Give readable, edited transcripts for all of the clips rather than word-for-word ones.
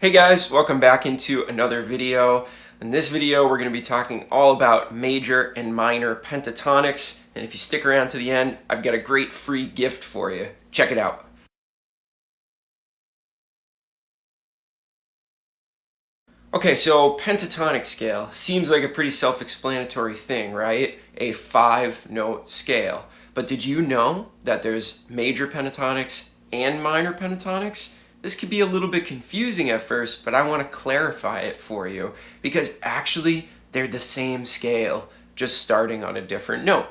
Hey guys, welcome back into another video. In this video, we're going to be talking all about major and minor pentatonics. And if you stick around to the end, I've got a great free gift for you. Check it out. Okay, so pentatonic scale seems like a pretty self-explanatory thing, right? A 5-note scale. But did you know that there's major pentatonics and minor pentatonics? This could be a little bit confusing at first, but I want to clarify it for you because actually they're the same scale, just starting on a different note.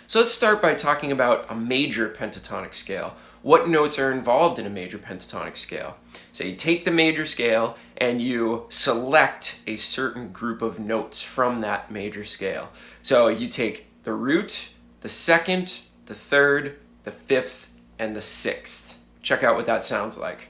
So let's start by talking about a major pentatonic scale. What notes are involved in a major pentatonic scale? So you take the major scale and you select a certain group of notes from that major scale. So you take the root, the second, the third, the fifth, and the sixth. Check out what that sounds like.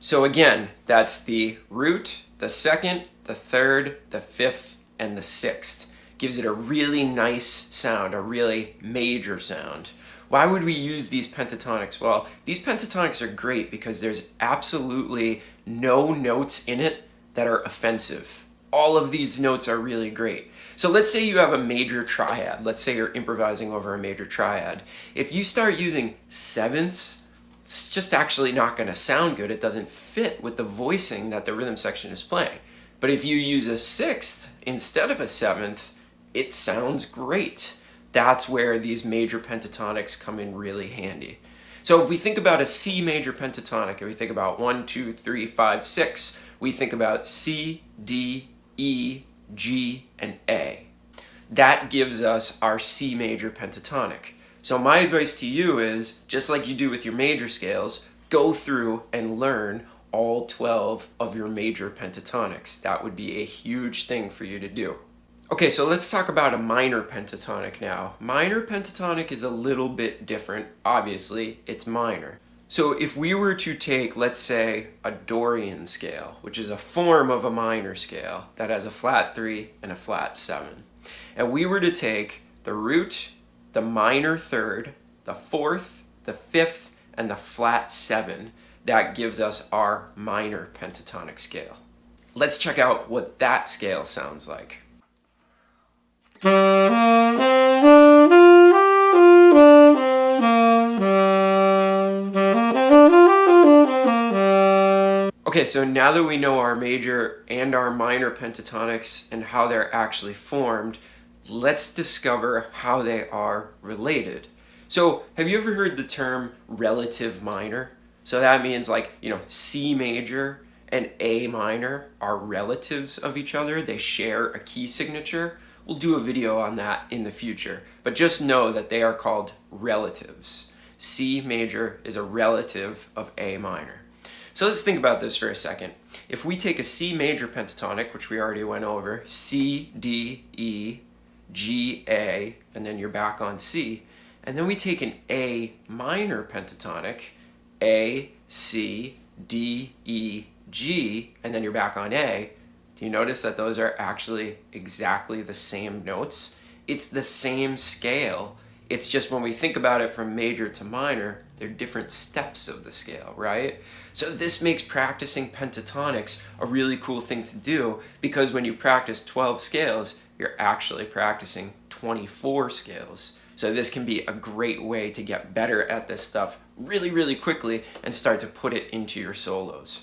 So again, that's the root, the second, the third, the fifth, and the sixth. Gives it a really nice sound, a really major sound. Why would we use these pentatonics? Well, these pentatonics are great because there's absolutely no notes in it that are offensive. All of these notes are really great. So let's say you have a major triad. Let's say you're improvising over a major triad. If you start using sevenths, it's just actually not going to sound good. It doesn't fit with the voicing that the rhythm section is playing. But if you use a sixth instead of a seventh, it sounds great. That's where these major pentatonics come in really handy. So if we think about a C major pentatonic, if we think about 1, 2, 3, 5, 6, we think about C, D, E, G, and A. That gives us our C major pentatonic. So my advice to you is, just like you do with your major scales, go through and learn all 12 of your major pentatonics. That would be a huge thing for you to do. Okay, so let's talk about a minor pentatonic now. Minor pentatonic is a little bit different. Obviously, it's minor. So if we were to take, let's say, a Dorian scale, which is a form of a minor scale that has a flat 3 and a flat 7, and we were to take the root, the minor third, the fourth, the fifth, and the flat 7, that gives us our minor pentatonic scale. Let's check out what that scale sounds like. Okay, so now that we know our major and our minor pentatonics and how they're actually formed, let's discover how they are related. So, have you ever heard the term relative minor? So that means C major and A minor are relatives of each other. They share a key signature. We'll do a video on that in the future, but just know that they are called relatives. C major is a relative of A minor. So let's think about this for a second. If we take a C major pentatonic, which we already went over, C, D, E, G, A, and then you're back on C, and then we take an A minor pentatonic, A, C, D, E, G, and then you're back on A, do you notice that those are actually exactly the same notes? It's the same scale. It's just when we think about it from major to minor, they're different steps of the scale, right? So this makes practicing pentatonics a really cool thing to do because when you practice 12 scales, you're actually practicing 24 scales. So this can be a great way to get better at this stuff really, really quickly and start to put it into your solos.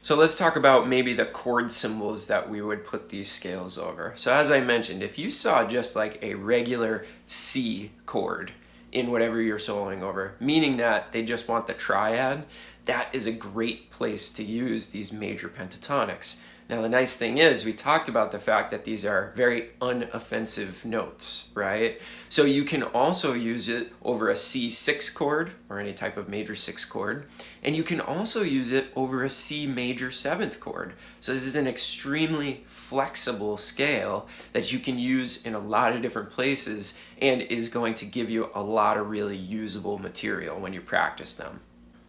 So let's talk about maybe the chord symbols that we would put these scales over. So as I mentioned, if you saw just like a regular C chord in whatever you're soloing over, meaning that they just want the triad, that is a great place to use these major pentatonics. Now the nice thing is, we talked about the fact that these are very unoffensive notes, right? So you can also use it over a C6 chord or any type of major 6 chord, and you can also use it over a C major 7th chord. So this is an extremely flexible scale that you can use in a lot of different places and is going to give you a lot of really usable material when you practice them.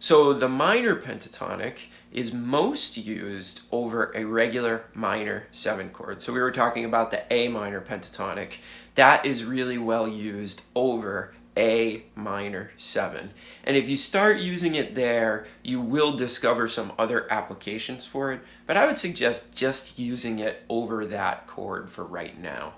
So the minor pentatonic is most used over a regular minor 7 chord. So we were talking about the A minor pentatonic. That is really well used over A minor 7. And if you start using it there, you will discover some other applications for it, but I would suggest just using it over that chord for right now.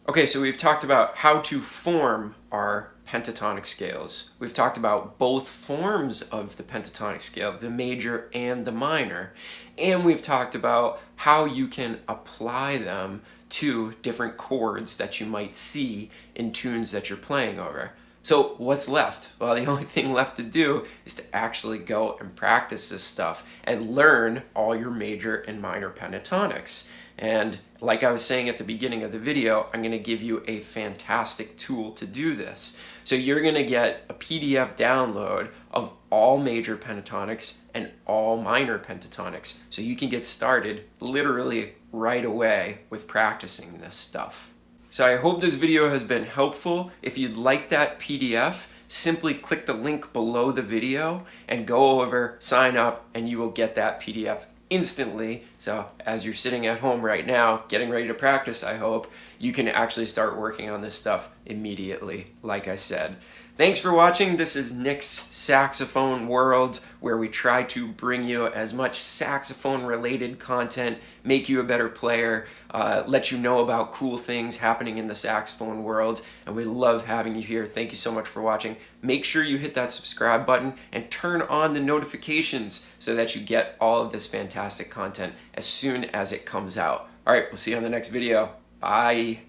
Okay, so we've talked about how to form our pentatonic scales. We've talked about both forms of the pentatonic scale, the major and the minor. And we've talked about how you can apply them to different chords that you might see in tunes that you're playing over. So what's left? Well, the only thing left to do is to actually go and practice this stuff and learn all your major and minor pentatonics. And like I was saying at the beginning of the video, I'm going to give you a fantastic tool to do this. So you're going to get a PDF download of all major pentatonics and all minor pentatonics. So you can get started literally right away with practicing this stuff. So I hope this video has been helpful. If you'd like that PDF, simply click the link below the video and go over, sign up, and you will get that PDF instantly. So as you're sitting at home right now, getting ready to practice, I hope, you can actually start working on this stuff immediately, like I said. Thanks for watching. This is Nick's Saxophone World, where we try to bring you as much saxophone-related content, make you a better player, let you know about cool things happening in the saxophone world, and we love having you here. Thank you so much for watching. Make sure you hit that subscribe button and turn on the notifications so that you get all of this fantastic content as soon as it comes out. All right, we'll see you on the next video. Bye.